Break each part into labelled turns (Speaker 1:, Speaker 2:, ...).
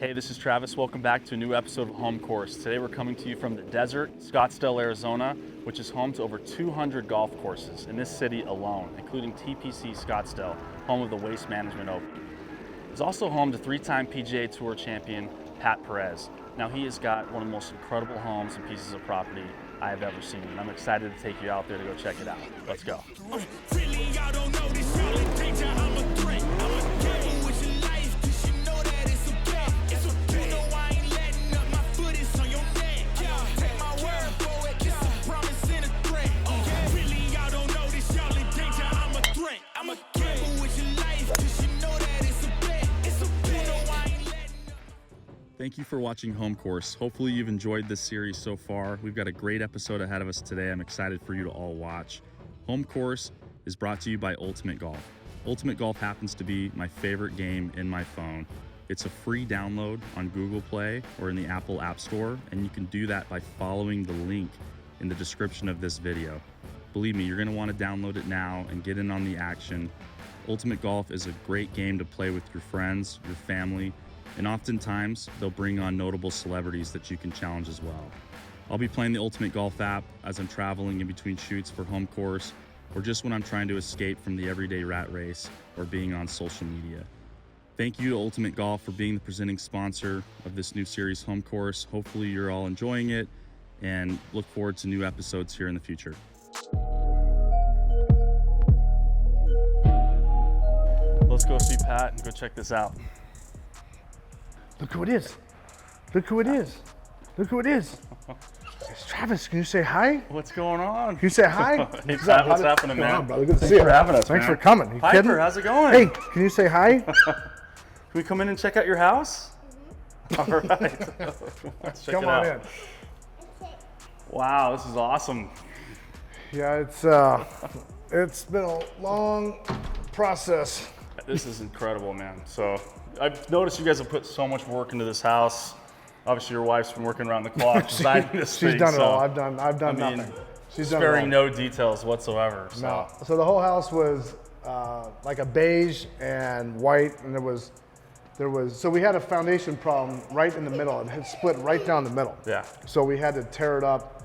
Speaker 1: Hey, this is Travis. Welcome back to a new episode of Home Course. Today we're coming to you from the desert, Scottsdale, Arizona, which is home to over 200 golf courses in this city alone, including TPC Scottsdale, home of the Waste Management Open. It's also home to three-time PGA Tour champion Pat Perez. Now he has got one of the most incredible homes and pieces of property I have ever seen, and I'm excited to take you out there to go check it out. Let's go. Thank you for watching Home Course. Hopefully you've enjoyed this series so far. We've got a great episode ahead of us today. I'm excited for you to all watch. Home Course is brought to you by Ultimate Golf. Ultimate Golf happens to be my favorite game in my phone. It's a free download on Google Play or in the Apple App Store, and you can do that by following the link in the description of this video. Believe me, you're going to want to download it now and get in on the action. Ultimate Golf is a great game to play with your friends, your family, and oftentimes they'll bring on notable celebrities that you can challenge as well. I'll be playing the Ultimate Golf app as I'm traveling in between shoots for Home Course, or just when I'm trying to escape from the everyday rat race or being on social media. Thank you to Ultimate Golf for being the presenting sponsor of this new series, Home Course. Hopefully you're all enjoying it and look forward to new episodes here in the future. Let's go see Pat and go check this out.
Speaker 2: Look who it is. Look who it is. Look who it is. It's Travis. Can you say hi?
Speaker 1: What's going on?
Speaker 2: Can you say hi?
Speaker 1: Hey, Pat, what's happening, man?
Speaker 2: On, brother? Good to
Speaker 1: Thanks
Speaker 2: see you.
Speaker 1: for having us,
Speaker 2: Thanks
Speaker 1: man.
Speaker 2: for coming. You
Speaker 1: Piper,
Speaker 2: kidding?
Speaker 1: how's it going?
Speaker 2: Hey, can you say hi?
Speaker 1: Can we come in and check out your house? All right. Let's check
Speaker 2: Come
Speaker 1: it
Speaker 2: on
Speaker 1: out.
Speaker 2: in.
Speaker 1: Wow, this is awesome.
Speaker 2: Yeah, it's been a long process.
Speaker 1: This is incredible, man. So I've noticed you guys have put so much work into this house. Obviously, your wife's been working around the clock designing this thing.
Speaker 2: She's done it
Speaker 1: so,
Speaker 2: all. I've done nothing. She's done it
Speaker 1: sparing
Speaker 2: all.
Speaker 1: no details whatsoever. So.
Speaker 2: No. So the whole house was like a beige and white, and there was. So we had a foundation problem right in the middle. It had split right down the middle.
Speaker 1: Yeah.
Speaker 2: So we had to tear it up.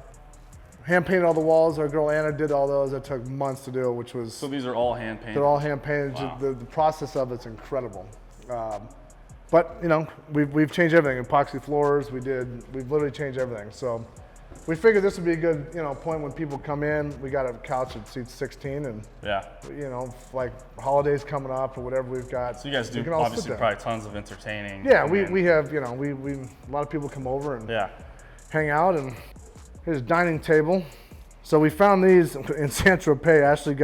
Speaker 2: Hand painted all the walls. Our girl Anna did all those. It took months to do, which was.
Speaker 1: So these are all hand painted?
Speaker 2: They're all hand painted.
Speaker 1: Wow.
Speaker 2: The process of it's incredible. But you know, we've changed everything. Epoxy floors. We've literally changed everything. So we figured this would be a good point when people come in. We got a couch that seats 16, and
Speaker 1: yeah,
Speaker 2: like holidays coming up or whatever we've got.
Speaker 1: So you guys do obviously probably tons of entertaining.
Speaker 2: Yeah, we have we a lot of people come over and hang out, and here's a dining table. So we found these in Saint-Tropez. Actually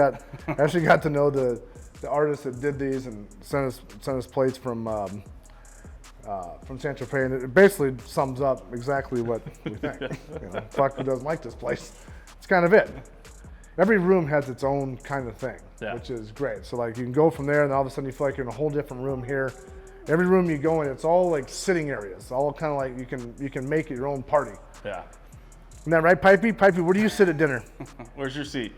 Speaker 2: got to know the artist that did these and sent us plates from Saint-Tropez, and it basically sums up exactly what we think. Fuck, who doesn't like this place? It's kind of it. Every room has its own kind of thing, which is great. So like you can go from there, and all of a sudden you feel like you're in a whole different room here. Every room you go in, it's all like sitting areas. All kind of like you can make it your own party.
Speaker 1: Yeah.
Speaker 2: Isn't that right, Pipey? Pipey, where do you sit at dinner?
Speaker 1: Where's your seat?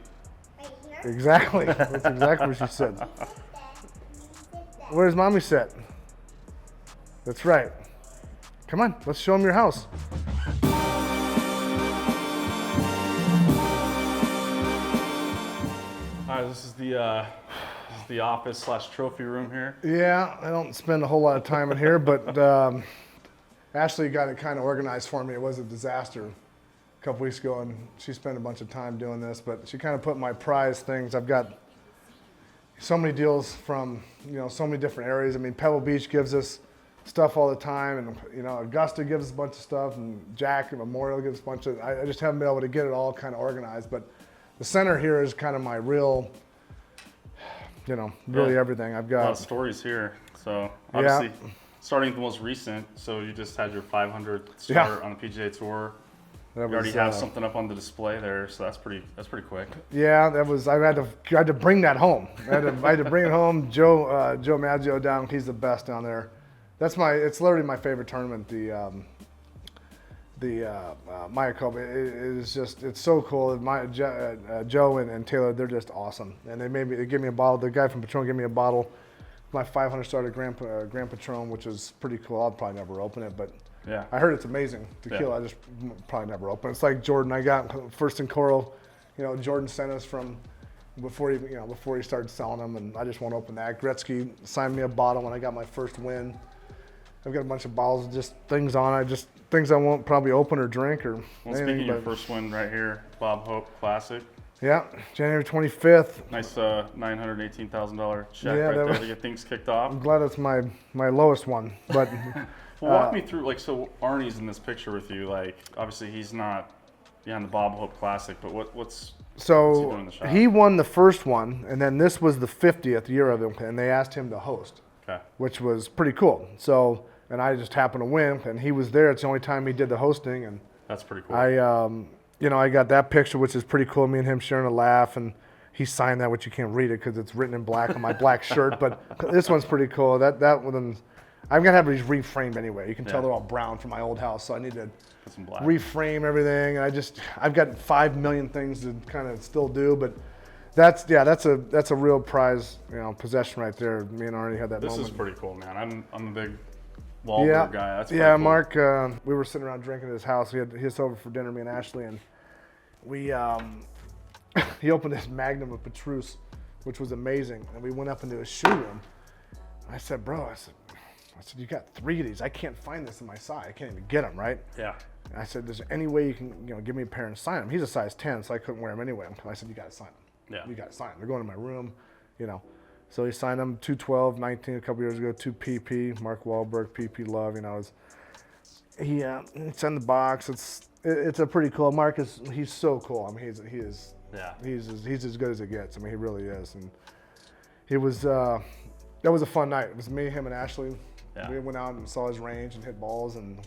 Speaker 2: Right here. Exactly. That's exactly where she sits. Where's Mommy sit? That's right. Come on, let's show them your house.
Speaker 1: All right, this is the office / trophy room here.
Speaker 2: Yeah, I don't spend a whole lot of time in here, but Ashley got it kind of organized for me. It was a disaster a couple weeks ago, and she spent a bunch of time doing this, but she kind of put my prize things. I've got so many deals from so many different areas. I mean, Pebble Beach gives us stuff all the time, and Augusta gives us a bunch of stuff, and Jack and Memorial gives us a bunch of. I just haven't been able to get it all kind of organized, but the center here is kind of my real, really everything. I've got
Speaker 1: a lot of stories here. So obviously, starting with the most recent. So you just had your 500th start on the PGA Tour. You already have something up on the display there, so that's pretty quick.
Speaker 2: Yeah, that was. I had to bring that home. I had to bring it home. Joe Maggio down. He's the best down there. It's literally my favorite tournament. The Mayakoba. It's so cool. Joe and Taylor, they're just awesome. And they gave me a bottle. The guy from Patron gave me a bottle my 500 started Grand Patron, which is pretty cool. I'll probably never open it, but
Speaker 1: Yeah.
Speaker 2: I heard it's amazing tequila.
Speaker 1: Yeah.
Speaker 2: I just probably never open it. It's like Jordan. I got first in Coral. Jordan sent us from before he started selling them, and I just won't open that. Gretzky signed me a bottle when I got my first win. I've got a bunch of bottles of just things on it, just things I won't probably open or drink or
Speaker 1: Well,
Speaker 2: anything.
Speaker 1: speaking of your first win right here, Bob Hope Classic.
Speaker 2: Yeah, January 25th.
Speaker 1: Nice $918,000 check
Speaker 2: Yeah,
Speaker 1: right there
Speaker 2: was-
Speaker 1: to get things kicked off.
Speaker 2: I'm glad it's my lowest one, but
Speaker 1: Well, walk me through, like, so Arnie's in this picture with you. Like, obviously he's not behind the Bob Hope Classic, but what's he doing in the shop?
Speaker 2: he won the first one, and then this was the 50th year of it, and they asked him to host,
Speaker 1: Okay.
Speaker 2: which was pretty cool. So, and I just happened to win, and he was there. It's the only time he did the hosting, and
Speaker 1: That's pretty cool.
Speaker 2: I got that picture, which is pretty cool. Me and him sharing a laugh, and he signed that, which you can't read it because it's written in black on my black shirt. But this one's pretty cool. That one, I'm gonna have these reframed anyway. You can tell
Speaker 1: Yeah.
Speaker 2: they're all brown from my old house, so I need to
Speaker 1: Put some black.
Speaker 2: reframe everything. And I've got 5 million things to kind of still do, but that's a real prize, possession right there. Me and Arnie had that
Speaker 1: This
Speaker 2: moment.
Speaker 1: is pretty cool, man. I'm a big Wahlberg guy. That's pretty
Speaker 2: yeah,
Speaker 1: cool.
Speaker 2: Mark. We were sitting around drinking at his house. He had us over for dinner, me and Ashley, and we he opened this Magnum of Petrus, which was amazing. And we went up into his shoe room. I said, bro, I said, you got 3 of these. I can't find this in my size. I can't even get them, right?
Speaker 1: Yeah.
Speaker 2: And I said, there's any way you can, give me a pair and sign them? He's a size 10, so I couldn't wear them anyway. I said, you got to sign them.
Speaker 1: Yeah.
Speaker 2: You got to sign them. They're going to my room, So he signed them 212, 19 a couple years ago, 2 PP, Mark Wahlberg, PP Love, He sent the box. It's a pretty cool. Mark he's so cool. I mean,
Speaker 1: Yeah.
Speaker 2: he's as good as it gets. I mean, he really is. And it was that was a fun night. It was me, him, and Ashley.
Speaker 1: Yeah.
Speaker 2: We went out and saw his range and hit balls and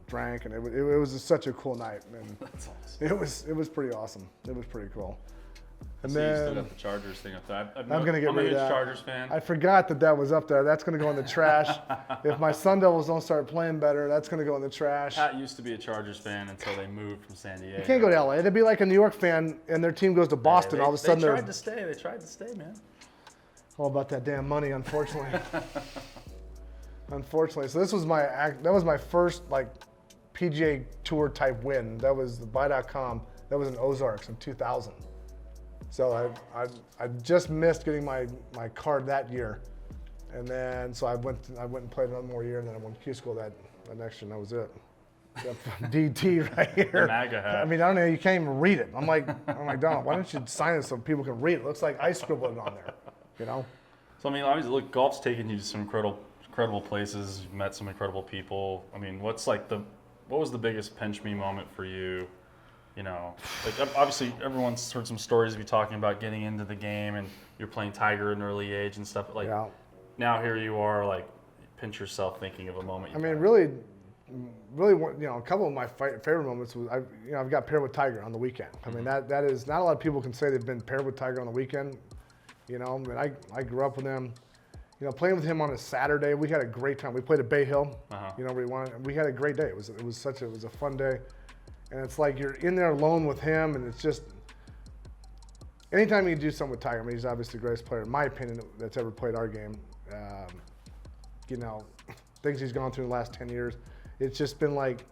Speaker 2: drank, and it was just such a cool night. And
Speaker 1: That's awesome.
Speaker 2: it was pretty awesome. It was pretty cool. And
Speaker 1: So you still
Speaker 2: then
Speaker 1: got the Chargers thing up there.
Speaker 2: I'm gonna get
Speaker 1: I'm
Speaker 2: rid
Speaker 1: a
Speaker 2: of
Speaker 1: huge
Speaker 2: that.
Speaker 1: Chargers fan.
Speaker 2: I forgot that was up there. That's gonna go in the trash. If my Sun Devils don't start playing better, that's gonna go in the trash.
Speaker 1: Pat used to be a Chargers fan until they moved from San Diego.
Speaker 2: You can't go to LA. It'd be like a New York fan and their team goes to Boston. All of a sudden
Speaker 1: they
Speaker 2: they're
Speaker 1: tried to stay. They tried to stay, man.
Speaker 2: all about that damn money, unfortunately. Unfortunately, so that was my first PGA Tour type win. That was the Buy.com. That was in Ozarks in 2000. So I just missed getting my card that year, and then so I went and played one more year, and then I went to Q school that next year, and that was it. DT right here.
Speaker 1: The MAGA hat.
Speaker 2: I mean, I don't know. You can't even read it. I'm like, Donald, why don't you sign it so people can read it? It looks like I scribbled it on there.
Speaker 1: So I mean, obviously, look, golf's taken you to some incredible places. You've met some incredible people. I mean, what was the biggest pinch me moment for you? Obviously everyone's heard some stories of you talking about getting into the game and you're playing Tiger at an early age and stuff.
Speaker 2: Yeah.
Speaker 1: Now here you are, pinch yourself thinking of a moment.
Speaker 2: I mean, really, a couple of my favorite moments was I've got paired with Tiger on the weekend. I mean, that is not a lot of people can say they've been paired with Tiger on the weekend. I grew up with him. Playing with him on a Saturday, we had a great time. We played at Bay Hill. We had a great day. It was a fun day, and it's like you're in there alone with him, and it's just anytime you do something with Tiger. I mean, he's obviously the greatest player in my opinion that's ever played our game. Things he's gone through in the last 10 years. It's just been like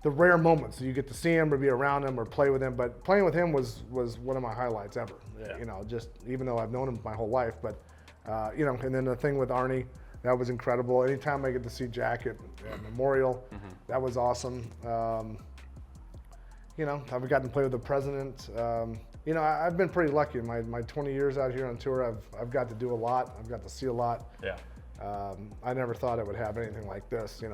Speaker 2: the rare moments that you get to see him or be around him or play with him. But playing with him was one of my highlights ever.
Speaker 1: Yeah.
Speaker 2: Just even though I've known him my whole life, but and then the thing with Arnie, that was incredible. Anytime I get to see Jack at Memorial, that was awesome. I've gotten to play with the president. I've been pretty lucky in my 20 years out here on tour. I've got to do a lot. I've got to see a lot.
Speaker 1: Yeah.
Speaker 2: I never thought I would have anything like this. When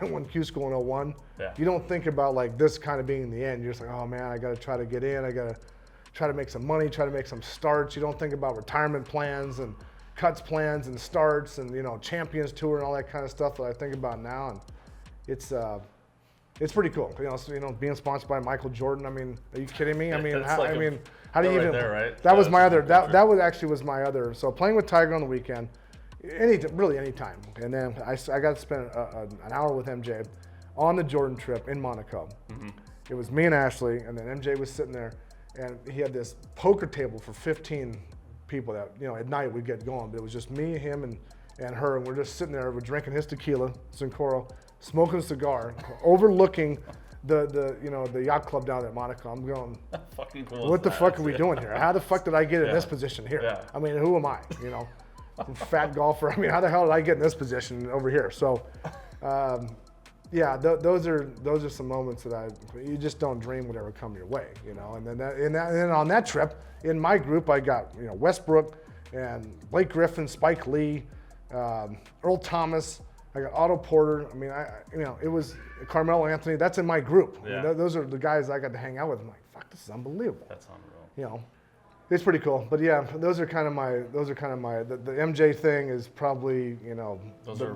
Speaker 2: I won Q school in 01,
Speaker 1: Yeah.
Speaker 2: you don't think about this kind of being in the end. You're just like, oh man, I got to try to get in. I got to try to make some money, try to make some starts. You don't think about retirement plans and cuts plans and starts and Champions Tour and all that kind of stuff that I think about now. And it's pretty cool. Being sponsored by Michael Jordan. I mean, are you kidding me? I mean, how do you even?
Speaker 1: There, right?
Speaker 2: That was my other. That was my other. So playing with Tiger on the weekend, any time. And then I got to spend an hour with MJ on the Jordan trip in Monaco. It was me and Ashley, and then MJ was sitting there, and he had this poker table for 15 people that, at night we'd get going, but it was just me, him, and her, and we're just sitting there, we're drinking his tequila, Zincoro, smoking a cigar, overlooking the yacht club down at Monaco. I'm going,
Speaker 1: fucking cool.
Speaker 2: What the fuck are we doing here? How the fuck did I get in this position here?
Speaker 1: Yeah.
Speaker 2: I mean, who am I? Fat golfer. I mean, how the hell did I get in this position over here? So, those are some moments that you just don't dream would ever come your way, And then on that trip, in my group, I got Westbrook and Blake Griffin, Spike Lee, Earl Thomas. I got Otto Porter. I mean, it was Carmelo Anthony. That's in my group.
Speaker 1: Yeah.
Speaker 2: I mean, those are the guys I got to hang out with. I'm like, fuck, this is unbelievable.
Speaker 1: That's unreal.
Speaker 2: It's pretty cool. But yeah, those are kind of my. The MJ thing is probably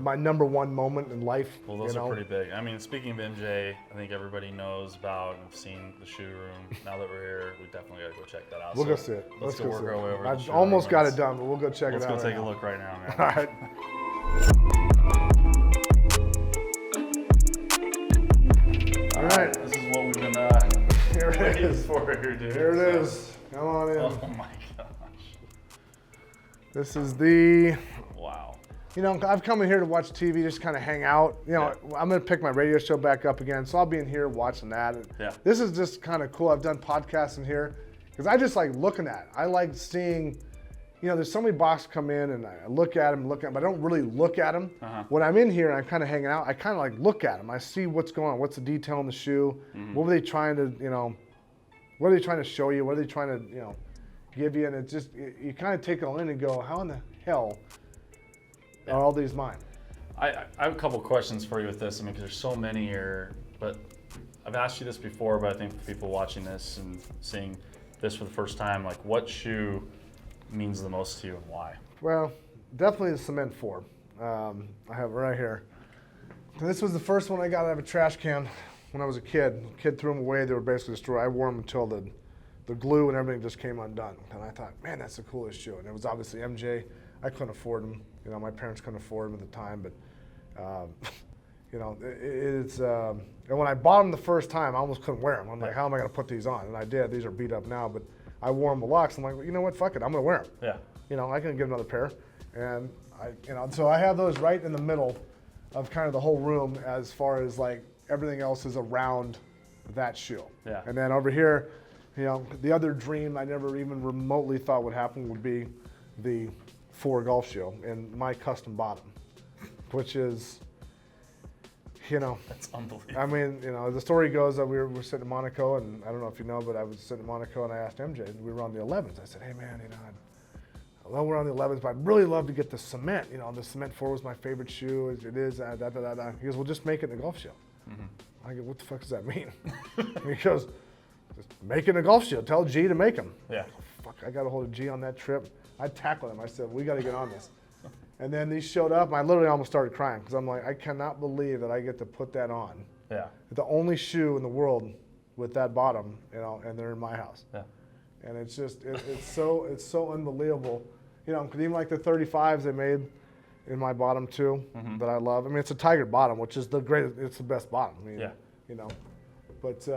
Speaker 2: my number one moment in life.
Speaker 1: Well, those are pretty big. I mean, speaking of MJ, I think everybody knows about and have seen the shoe room. Now that we're here, we definitely got to go check that out.
Speaker 2: We'll go see it.
Speaker 1: Let's go work our way over.
Speaker 2: I've almost got it done, but we'll go check it out.
Speaker 1: Let's go take a look right now, man.
Speaker 2: All right. All right.
Speaker 1: This is what we've been
Speaker 2: here it
Speaker 1: waiting
Speaker 2: is.
Speaker 1: for here, dude.
Speaker 2: Here it is. Come on in.
Speaker 1: Oh my gosh.
Speaker 2: This is the.
Speaker 1: Wow.
Speaker 2: I've come in here to watch TV, just kind of hang out. I'm going to pick my radio show back up again, so I'll be in here watching that.
Speaker 1: Yeah.
Speaker 2: This is just kind of cool. I've done podcasts in here because I just like looking at it. I like seeing, there's so many boxes come in and I look at them, but I don't really look at them.
Speaker 1: Uh-huh.
Speaker 2: When I'm in here and I'm kind of hanging out, I kind of like look at them. I see what's going on. What's the detail in the shoe? Mm-hmm. What were they trying to, what are they trying to show you? What are they trying to, give you? And it just, you kind of take it all in and go, how in the hell are all these mine?
Speaker 1: I have a couple questions for you with this. I mean, because there's so many here, but I've asked you this before, but I think for people watching this and seeing this for the first time, like what shoe means the most to you and why?
Speaker 2: Well, definitely the Cement 4. I have it right here. And this was the first one I got out of a trash can when I was a kid. The kid threw them away. They were basically destroyed. I wore them until the glue and everything just came undone. And I thought, man, that's the coolest shoe. And it was obviously MJ. I couldn't afford them. My parents couldn't afford them at the time. But, and when I bought them the first time, I almost couldn't wear them. I'm like, how am I going to put these on? And I did. These are beat up now, but I wore them a lot. So I'm like, well, you know what? Fuck it. I'm going to wear them.
Speaker 1: Yeah.
Speaker 2: I can get another pair. And so I have those right in the middle of kind of the whole room as far as like everything else is around that shoe.
Speaker 1: Yeah.
Speaker 2: And then over here, the other dream I never even remotely thought would happen would be the 4 golf shoe and my custom bottom, which is,
Speaker 1: That's unbelievable.
Speaker 2: I mean, the story goes that we were sitting in Monaco, and I don't know if you know, but I was sitting in Monaco and I asked MJ, we were on the 11s. I said, hey man, I love we're on the 11s, but I'd really love to get the Cement. The Cement 4 was my favorite shoe. It is. He goes, well, just make it in a golf shoe. Mm-hmm. I go, what the fuck does that mean? He goes, just make it in a golf shoe. Tell G to make them.
Speaker 1: Yeah.
Speaker 2: Fuck, I got a hold of G on that trip. I tackled him. I said, we got to get on this. And then these showed up, and I literally almost started crying because I'm like, I cannot believe that I get to put that on.
Speaker 1: Yeah.
Speaker 2: The only shoe in the world with that bottom, and they're in my house.
Speaker 1: Yeah.
Speaker 2: And it's just, it's so unbelievable. Because even like the 35s they made in my bottom too, mm-hmm. that I love. I mean, it's a Tiger bottom, which is the greatest, it's the best bottom. I mean,
Speaker 1: yeah.
Speaker 2: But,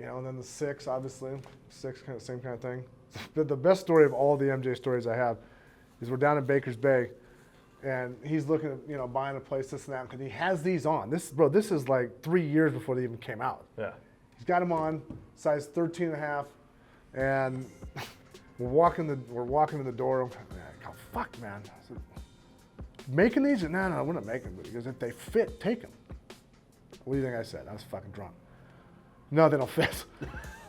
Speaker 2: and then the 6, obviously, 6, kind of same kind of thing. The best story of all the MJ stories I have is we're down in Baker's Bay, and he's looking at, buying a place, this and that, because he has these on. This is like 3 years before they even came out.
Speaker 1: Yeah.
Speaker 2: He's got them on, size 13.5, and we're walking to the door. I'm like, oh, fuck, man. I said, making these? No, we're not making them. Because if they fit, take them. What do you think I said? I was fucking drunk. No, they don't fit.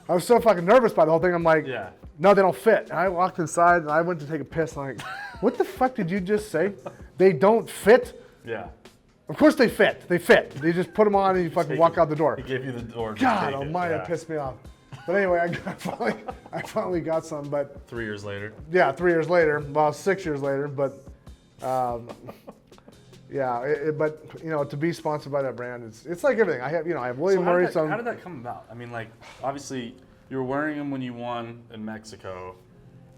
Speaker 2: I was so fucking nervous by the whole thing. I'm like,
Speaker 1: yeah.
Speaker 2: No, they don't fit. And I walked inside and I went to take a piss. I'm like, what the fuck did you just say? They don't fit?
Speaker 1: Yeah.
Speaker 2: Of course they fit. They fit. They just put them on and you fucking walk out the door.
Speaker 1: He gave you the door.
Speaker 2: God almighty, that pissed me off. But anyway, I finally got some. But
Speaker 1: 3 years later.
Speaker 2: Yeah, 3 years later. Well, 6 years later. But yeah, but to be sponsored by that brand, it's like everything. I have William Murray.
Speaker 1: How did that come about? I mean, like, obviously you were wearing them when you won in Mexico.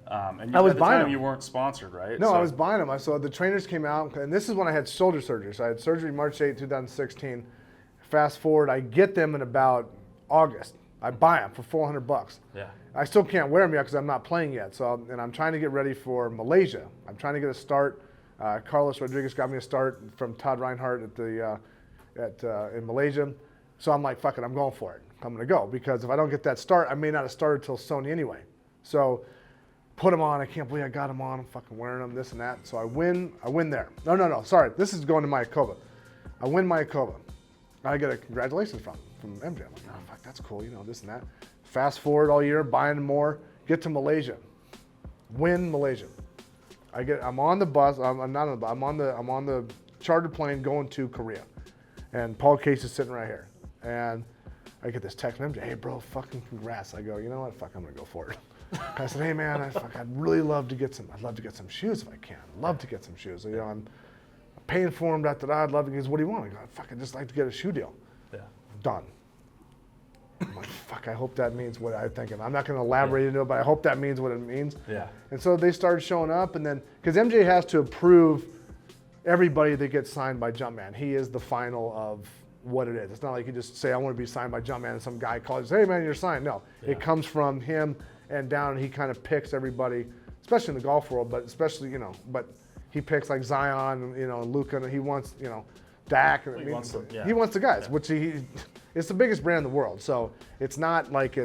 Speaker 1: And
Speaker 2: I was
Speaker 1: at the
Speaker 2: buying
Speaker 1: time
Speaker 2: them.
Speaker 1: You weren't sponsored, right?
Speaker 2: No, I was buying them. So the trainers came out, and this is when I had shoulder surgery. So I had surgery March 8, 2016. Fast forward, I get them in about August. I buy them for $400.
Speaker 1: Yeah.
Speaker 2: I still can't wear them yet because I'm not playing yet. And I'm trying to get ready for Malaysia. I'm trying to get a start. Carlos Rodriguez got me a start from Todd Reinhardt in Malaysia. So I'm like, fuck it, I'm going for it. I'm going to go because if I don't get that start, I may not have started till Sony anyway. So put them on. I can't believe I got them on. I'm fucking wearing them, this and that. So I win there. No, sorry. This is going to Mayakoba. I win Mayakoba. I get a congratulations from MJ. I'm like, oh, fuck, that's cool, this and that. Fast forward all year, buying more, get to Malaysia. Win Malaysia. I'm on the bus, I'm not on the bus, I'm on the charter plane going to Korea. And Paul Case is sitting right here. And I get this text from MJ, hey bro, fucking congrats. I go, you know what, fuck, I'm gonna go for it. I said, hey man, I'd really love to get some shoes if I can. I'd love to get some shoes. I'm paying for them, I'd love to get, what do you want? I go, fuck, I'd just like to get a shoe deal.
Speaker 1: Yeah.
Speaker 2: Done. I'm like, fuck, I hope that means what I'm thinking. I'm not going to elaborate into it, but I hope that means what it means.
Speaker 1: Yeah.
Speaker 2: And so they started showing up, and then, because MJ has to approve everybody that gets signed by Jumpman. He is the final of what it is. It's not like you just say, I want to be signed by Jumpman, and some guy calls, hey man, you're signed. No, It comes from him and down, and he kind of picks everybody, especially in the golf world, but especially, but he picks like Zion, and Luka, and he wants, Dak.
Speaker 1: He wants
Speaker 2: the guys, which it's the biggest brand in the world. So it's not like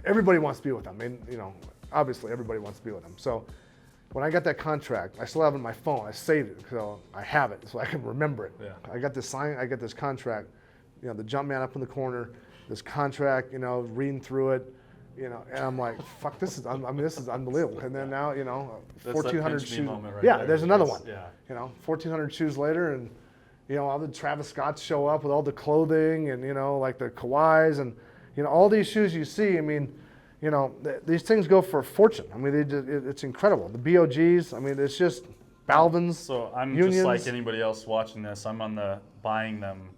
Speaker 2: everybody wants to be with them. Obviously everybody wants to be with them. So when I got that contract, I still have it on my phone. I saved it, so I have it, so I can remember it.
Speaker 1: Yeah.
Speaker 2: I got this contract, the Jumpman up in the corner, this contract, reading through it, and I'm like, fuck, this is unbelievable. And then now, 1,400 shoes.
Speaker 1: Right
Speaker 2: there's another one.
Speaker 1: Yeah.
Speaker 2: 1,400 shoes later, and all the Travis Scotts show up with all the clothing, and like the Kawhis, and all these shoes you see. These things go for a fortune. It's incredible. The BOGs. It's just Balvin's.
Speaker 1: So I'm
Speaker 2: Unions.
Speaker 1: just like anybody else watching this. I'm on the buying them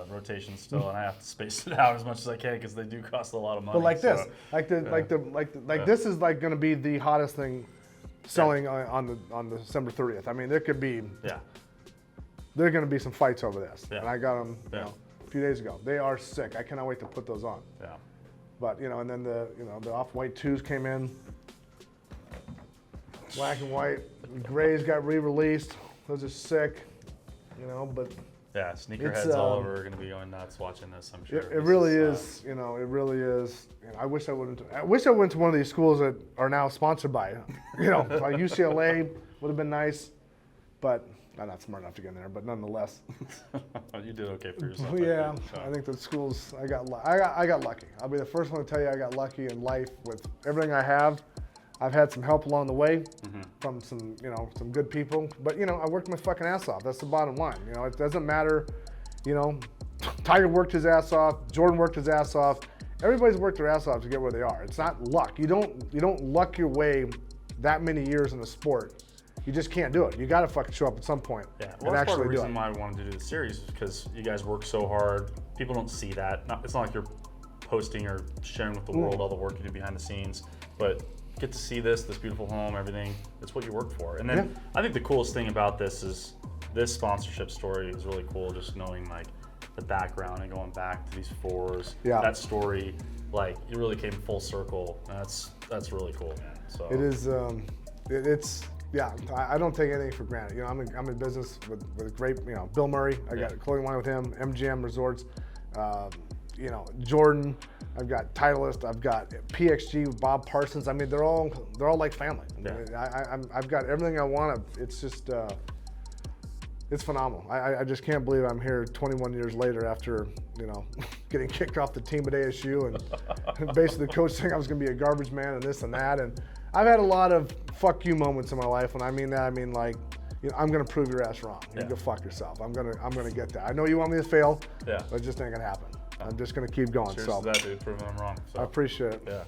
Speaker 1: rotation still, and I have to space it out as much as I can because they do cost a lot of money.
Speaker 2: But this is like going to be the hottest thing selling on December 30th. There could be. Yeah. There are going to be some fights over this, and I got them a few days ago. They are sick. I cannot wait to put those on.
Speaker 1: Yeah.
Speaker 2: But and then the off-white 2s came in, black and white. Grays got re-released. Those are sick, But
Speaker 1: yeah, sneakerheads all over are going to be going nuts watching this. I'm sure
Speaker 2: it really is. It really is. I wish I went to one of these schools that are now sponsored by, like UCLA would have been nice, but. I'm not smart enough to get in there, but nonetheless.
Speaker 1: You did okay for yourself.
Speaker 2: Yeah, I think the schools, I got lucky. I'll be the first one to tell you I got lucky in life with everything I have. I've had some help along the way from some good people, but I worked my fucking ass off. That's the bottom line. It doesn't matter, Tiger worked his ass off, Jordan worked his ass off. Everybody's worked their ass off to get where they are. It's not luck. You don't luck your way that many years in the sport. You just can't do it. You got to fucking show up at some point.
Speaker 1: Yeah, well, that's part of the reason why I wanted to do the series is because you guys work so hard. People don't see that. It's not like you're posting or sharing with the world all the work you do behind the scenes, but get to see this beautiful home, everything. It's what you work for. And then I think the coolest thing about this is this sponsorship story is really cool. Just knowing like the background and going back to these 4s. Yeah. That story, like it really came full circle. That's really cool. So
Speaker 2: it is. It's. Yeah, I don't take anything for granted. I'm in business with great, Bill Murray. I got a clothing line with him, MGM Resorts, Jordan. I've got Titleist. I've got PXG with Bob Parsons. They're all like family. I've got everything I want. It's just, it's phenomenal. I just can't believe I'm here 21 years later after, getting kicked off the team at ASU and basically the coach saying I was going to be a garbage man and this and that. And I've had a lot of fuck you moments in my life. When I mean that, like, I'm gonna prove your ass wrong. You go fuck yourself. I'm gonna get that. I know you want me to fail, but it just ain't gonna happen. I'm just gonna keep going.
Speaker 1: Cheers to that, dude. Proving I'm wrong. So.
Speaker 2: I appreciate it.
Speaker 1: Yeah.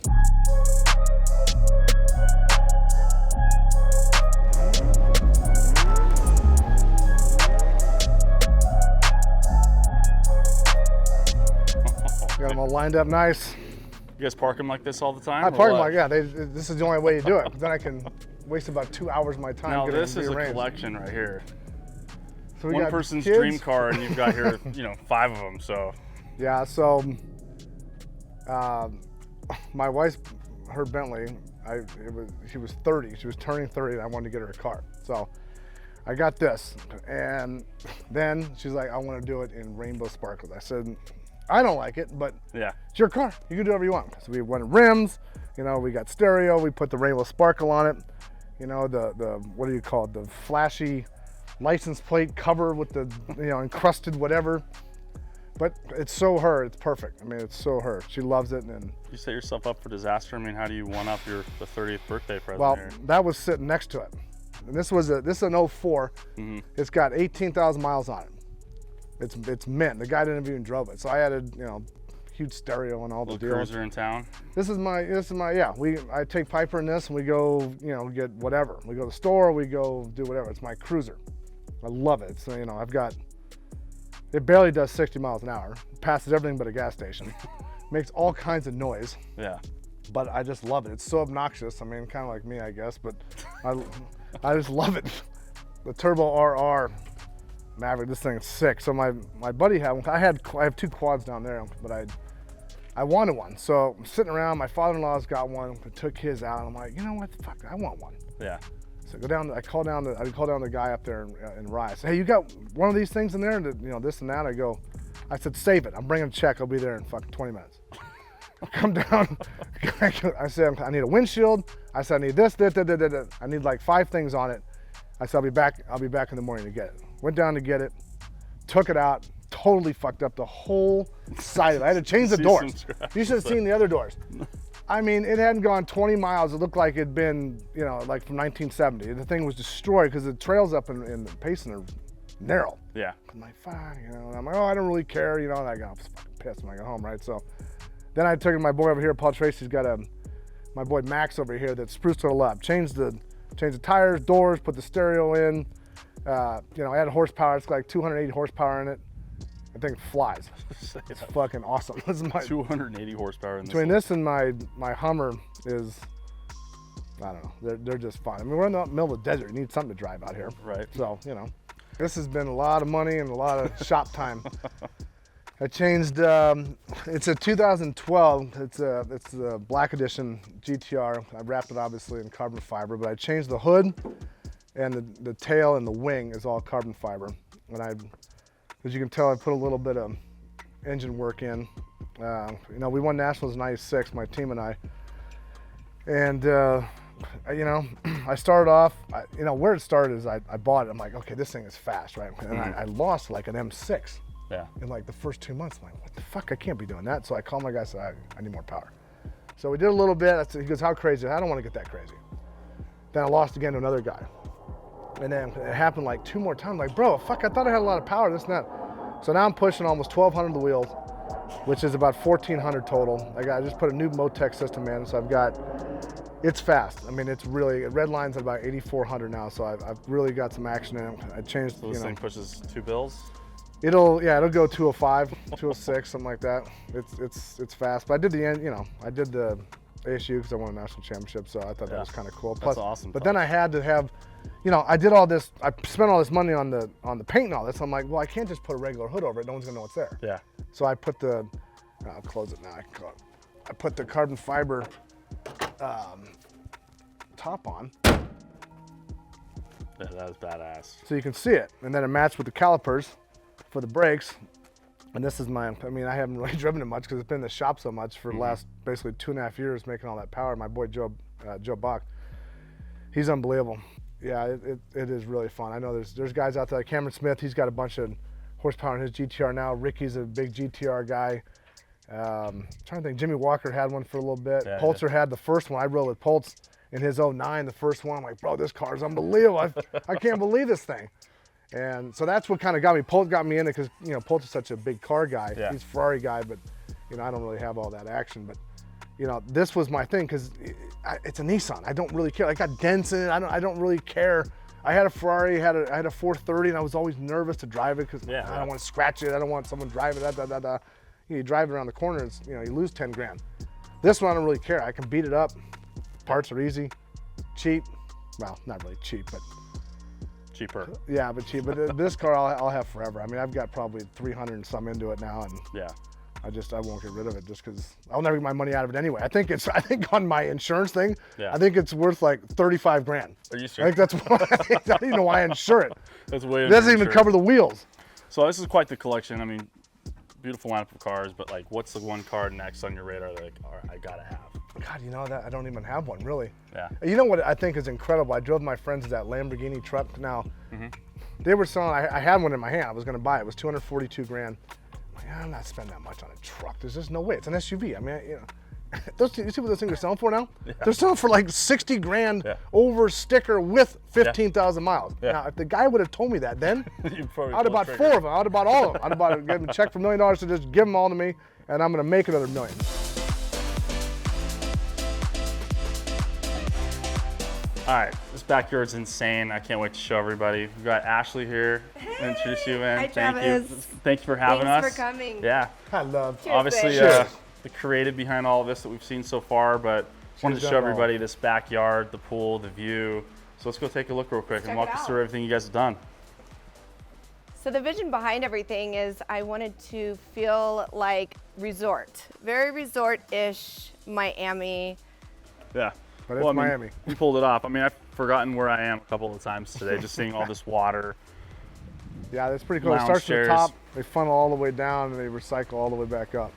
Speaker 2: Got them all lined up nice.
Speaker 1: You guys park them like this all the time?
Speaker 2: I park them like, this is the only way you do it. Then I can waste about 2 hours of my time.
Speaker 1: Now this is a collection right here.
Speaker 2: So
Speaker 1: one person's dream car, and you've got here, 5 of them. So
Speaker 2: yeah. So My wife's, her Bentley, she was 30. She was turning 30 and I wanted to get her a car. So I got this. And then she's like, I want to do it in rainbow sparkles. I said, I don't like it, but it's your car. You can do whatever you want. So we went rims, you know, we got stereo, we put the rainbow sparkle on it. You know, the what do you call it? The flashy license plate cover with the, you know, encrusted whatever. But it's so her, it's perfect. I mean, it's so her. She loves it. And
Speaker 1: you set yourself up for disaster. I mean, how do you one up the 30th birthday present?
Speaker 2: Well,
Speaker 1: here?
Speaker 2: that was sitting next to it. And this is an 04. It's got 18,000 miles on it. It's mint. The guy didn't even drove it. So I added, you know, huge stereo and all the deals.
Speaker 1: Cruiser in town.
Speaker 2: This is my yeah. I take Piper in this and we go, you know, get whatever. We go to the store, we go do whatever. It's my cruiser. I love it. So, you know, it barely does 60 miles an hour. Passes everything but a gas station. Makes all kinds of noise.
Speaker 1: Yeah.
Speaker 2: But I just love it. It's so obnoxious. I mean, kind of like me, I guess, but I just love it. The Turbo RR Maverick, this thing is sick. So my buddy had one. I have 2 quads down there, but I wanted one. So I'm sitting around, my father-in-law's got one. I took his out, and I'm like, you know what, fuck, I want one.
Speaker 1: Yeah.
Speaker 2: So I call down the guy up there in Rye. I say, hey, you got one of these things in there? And you know, this and that. I said, save it. I'm bringing a check. I'll be there in fucking 20 minutes. Come down. I said, I need a windshield. I said, I need this. I need like 5 things on it. I said, I'll be back in the morning to get it. Went down to get it. Took it out. Totally fucked up the whole side of it. I had to change the doors. You should have seen the other doors. I mean, it hadn't gone 20 miles. It looked like it'd been, you know, like from 1970. The thing was destroyed because the trails up in Payson are narrow.
Speaker 1: Yeah.
Speaker 2: I'm like, fuck, you know, and I'm like, oh, I don't really care, you know, and I got fucking pissed when I got home, right? So then I took my boy over here, Paul Tracy's got my boy Max over here that spruced it all up. Changed the tires, doors, put the stereo in, you know, added horsepower. It's got like 280 horsepower in it. The thing flies. It's fucking awesome. This is my
Speaker 1: 280 horsepower in this.
Speaker 2: Between this and my Hummer is, I don't know, they're just fun. I mean, we're in the middle of the desert. You need something to drive out here.
Speaker 1: Right.
Speaker 2: So, you know, this has been a lot of money and a lot of shop time. I changed, it's a 2012, it's a Black Edition GTR. I wrapped it obviously in carbon fiber, but I changed the hood and the tail and the wing is all carbon fiber. And as you can tell, I put a little bit of engine work in. You know, we won Nationals in '96, my team and I. And, you know, I started off, you know, where it started is I bought it. I'm like, okay, this thing is fast, right? And I lost like an M6 in like the first 2 months. I'm like, what the fuck? I can't be doing that. So I called my guy and said, I need more power. So we did a little bit. He goes, how crazy? I don't want to get that crazy. Then I lost again to another guy. And then it happened like 2 more times. Like, bro, fuck, I thought I had a lot of power, this and that. So now I'm pushing almost 1,200 the wheels, which is about 1,400 total. I just put a new Motec system in, so it's fast. I mean, it's really, red line's at about 8,400 now, so I've really got some action in it. I changed,
Speaker 1: so this thing pushes 2 bills?
Speaker 2: It'll go 205, 206, something like that. It's fast. But I did the ASU because I won a national championship, so I thought that was kind of cool. Plus,
Speaker 1: that's awesome.
Speaker 2: But then I had to have, you know, I did all this. I spent all this money on the paint and all this. I'm like, well, I can't just put a regular hood over it. No one's gonna know what's there.
Speaker 1: Yeah.
Speaker 2: So I put I'll close it now. I put the carbon fiber top on.
Speaker 1: Yeah, that was badass.
Speaker 2: So you can see it, and then it matched with the calipers for the brakes. And this is I haven't really driven it much because it's been in the shop so much for the last basically 2.5 years making all that power. My boy Joe Bach, he's unbelievable. Yeah, it is really fun. I know there's guys out there like Cameron Smith. He's got a bunch of horsepower in his GTR now. Ricky's a big GTR guy. Trying to think, Jimmy Walker had one for a little bit.
Speaker 1: Yeah,
Speaker 2: Poulter had the first one. I rode with Poltz in his 09, the first one. I'm like, bro, this car is unbelievable. I can't believe this thing. And so that's what kind of got me. Polt got me in it because, you know, Polt is such a big car guy.
Speaker 1: Yeah.
Speaker 2: He's a Ferrari guy, but, you know, I don't really have all that action. But, you know, this was my thing because it's a Nissan. I don't really care. I got dents in it. I don't really care. I had a Ferrari, I had a 430, and I was always nervous to drive it because I don't want to scratch it. I don't want someone driving it. You drive it around the corner, you know, you lose 10 grand. This one, I don't really care. I can beat it up. Parts are easy, cheap. Well, not really cheap, but
Speaker 1: cheaper.
Speaker 2: Yeah, but cheap. But this car I'll have forever. I mean, I've got probably 300 and some into it now, and I won't get rid of it just because I'll never get my money out of it anyway. I think on my insurance thing,
Speaker 1: Yeah.
Speaker 2: I think it's worth like 35 grand.
Speaker 1: Are you
Speaker 2: I
Speaker 1: serious?
Speaker 2: think that's why, I don't even know why I insure it.
Speaker 1: That's way
Speaker 2: It doesn't even
Speaker 1: underinsured.
Speaker 2: cover the wheels.
Speaker 1: So this is quite the collection. I mean, beautiful lineup of cars, but like, what's the one car next on your radar that like, all right, I gotta have?
Speaker 2: God, you know that I don't even have one really.
Speaker 1: Yeah.
Speaker 2: You know what I think is incredible? I drove my friends that Lamborghini truck. Now, they were selling. I had one in my hand. I was going to buy it. It was 242 grand. I'm like, I'm not spending that much on a truck. There's just no way. It's an SUV. I mean, you know, you see what those things are selling for now? Yeah. They're selling for like 60 grand over sticker with 15,000 miles.
Speaker 1: Yeah.
Speaker 2: Now, if the guy would have told me that then,
Speaker 1: You'd probably
Speaker 2: I'd have bought 4 of them. I'd have bought all of them. I'd have bought give him a check for $1 million to just give them all to me, and I'm going to make another $1 million.
Speaker 1: All right, this backyard's insane. I can't wait to show everybody. We've got Ashley here.
Speaker 3: Hey.
Speaker 1: Introduce you, man.
Speaker 3: Hi,
Speaker 1: Thank you.
Speaker 3: Travis.
Speaker 1: Thank you for having us.
Speaker 3: Thanks for coming.
Speaker 1: Yeah.
Speaker 2: I love.
Speaker 3: Cheers,
Speaker 1: Obviously,
Speaker 3: babe.
Speaker 2: Cheers.
Speaker 1: the creative behind all of this that we've seen so far, but wanted to
Speaker 2: done
Speaker 1: show
Speaker 2: it all.
Speaker 1: everybody this backyard, the pool, the view. So let's go take a look real quick and
Speaker 3: check
Speaker 1: walk
Speaker 3: it
Speaker 1: us
Speaker 3: out.
Speaker 1: through everything you guys have done.
Speaker 3: So the vision behind everything is I wanted to feel like resort, very resort-ish Miami.
Speaker 1: Yeah.
Speaker 2: But it's
Speaker 1: I mean,
Speaker 2: Miami.
Speaker 1: You pulled it off. I mean, I've forgotten where I am a couple of times today, just seeing all this water.
Speaker 2: Yeah, that's pretty cool. It
Speaker 1: Lounge
Speaker 2: starts from
Speaker 1: chairs.
Speaker 2: the top, they funnel all the way down, and they recycle all the way back up.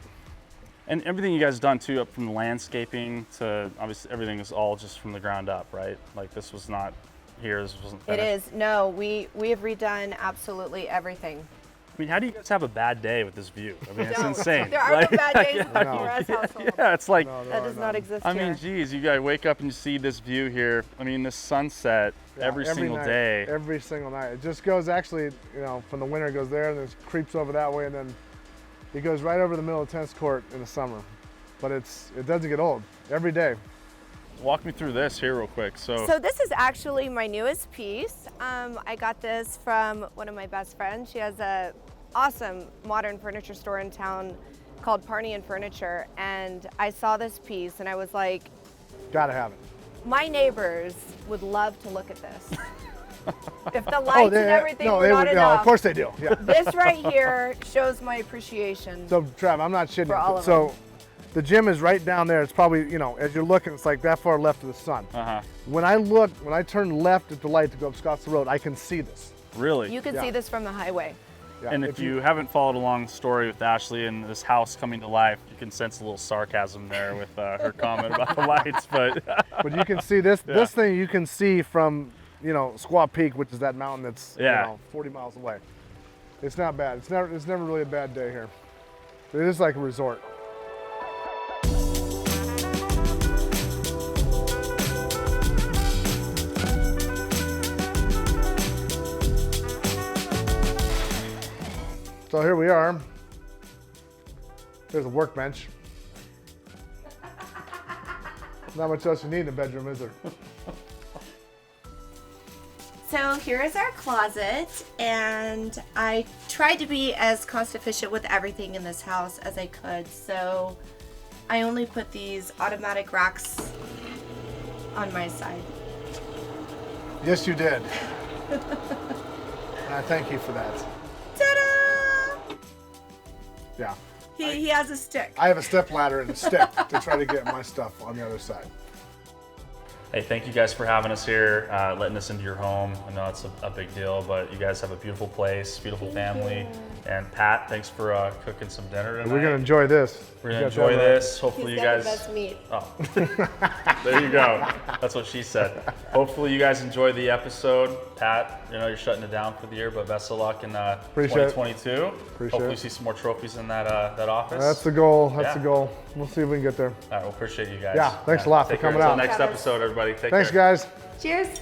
Speaker 1: And everything you guys have done too, up from the landscaping to obviously everything is all just from the ground up, right? Like this was not here, this wasn't
Speaker 3: It
Speaker 1: finished.
Speaker 3: is, no, we have redone absolutely everything.
Speaker 1: I mean, how do you guys have a bad day with this view? I mean, it's
Speaker 3: No,
Speaker 1: insane.
Speaker 3: There are no bad days in the
Speaker 2: No.
Speaker 3: Perez household.
Speaker 1: Yeah, it's like,
Speaker 2: No, there
Speaker 3: That
Speaker 2: are
Speaker 3: does
Speaker 2: none.
Speaker 3: not exist
Speaker 1: I
Speaker 3: here.
Speaker 1: mean, geez, you guys wake up and you see this view here. I mean, this sunset
Speaker 2: Yeah,
Speaker 1: every single
Speaker 2: night,
Speaker 1: day.
Speaker 2: Every single night. It just goes actually, you know, from the winter it goes there and then it creeps over that way and then it goes right over the middle of the tennis court in the summer. But it doesn't get old. Every day.
Speaker 1: Walk me through this here real quick. So
Speaker 3: this is actually my newest piece. I got this from one of my best friends. She has a awesome modern furniture store in town called Parney and Furniture, and I saw this piece and I was like,
Speaker 2: Gotta have it.
Speaker 3: my neighbors would love to look at this. If the lights and everything were not
Speaker 2: no,
Speaker 3: enough,
Speaker 2: of course they do. Yeah.
Speaker 3: this right here shows my appreciation.
Speaker 2: So Trav, I'm not shitting
Speaker 3: For
Speaker 2: you.
Speaker 3: all of
Speaker 2: So the gym is right down there. It's probably, you know, as you're looking, it's like that far left of the sun. When I turn left at the light to go up Scottsdale Road, I can see this.
Speaker 1: really.
Speaker 3: You can
Speaker 2: Yeah.
Speaker 3: see this from the highway.
Speaker 2: Yeah,
Speaker 1: And if you haven't followed along the story with Ashley and this house coming to life, you can sense a little sarcasm there with her comment about the lights. But
Speaker 2: But you can see this. This thing you can see from, you know, Squaw Peak, which is that mountain that's you know, 40 miles away. It's not bad. It's never really a bad day here. It is like a resort. So here we are. There's a workbench. Not much else you need in a bedroom, is there?
Speaker 3: So here is our closet, and I tried to be as cost efficient with everything in this house as I could. So I only put these automatic racks on my side.
Speaker 2: Yes, you did. And I thank you for that.
Speaker 3: Ta-da!
Speaker 2: Yeah.
Speaker 3: He has a stick.
Speaker 2: I have a step ladder and a stick to try to get my stuff on the other side.
Speaker 1: hey, thank you guys for having us here, letting us into your home. I know it's a big deal, but you guys have a beautiful place, beautiful family. And Pat, thanks for cooking some dinner tonight.
Speaker 2: We're gonna enjoy this.
Speaker 1: We're gonna enjoy this. Hopefully
Speaker 3: He's
Speaker 1: you
Speaker 3: got
Speaker 1: guys.
Speaker 3: the best meat.
Speaker 1: Oh, there you go. That's what she said. Hopefully you guys enjoy the episode. Pat, you know you're shutting it down for the year, but best of luck in
Speaker 2: Appreciate it.
Speaker 1: 2022.
Speaker 2: Appreciate
Speaker 1: Hopefully
Speaker 2: it.
Speaker 1: see some more trophies in that office.
Speaker 2: That's the goal. That's
Speaker 1: Yeah.
Speaker 2: the goal. We'll see if we can get there.
Speaker 1: All right, we'll appreciate you guys.
Speaker 2: Yeah, thanks a lot for
Speaker 1: Take care.
Speaker 2: coming
Speaker 1: Until
Speaker 2: out.
Speaker 1: next
Speaker 3: Travis.
Speaker 1: episode, everybody. Take
Speaker 2: Thanks,
Speaker 1: care.
Speaker 2: guys.
Speaker 3: Cheers.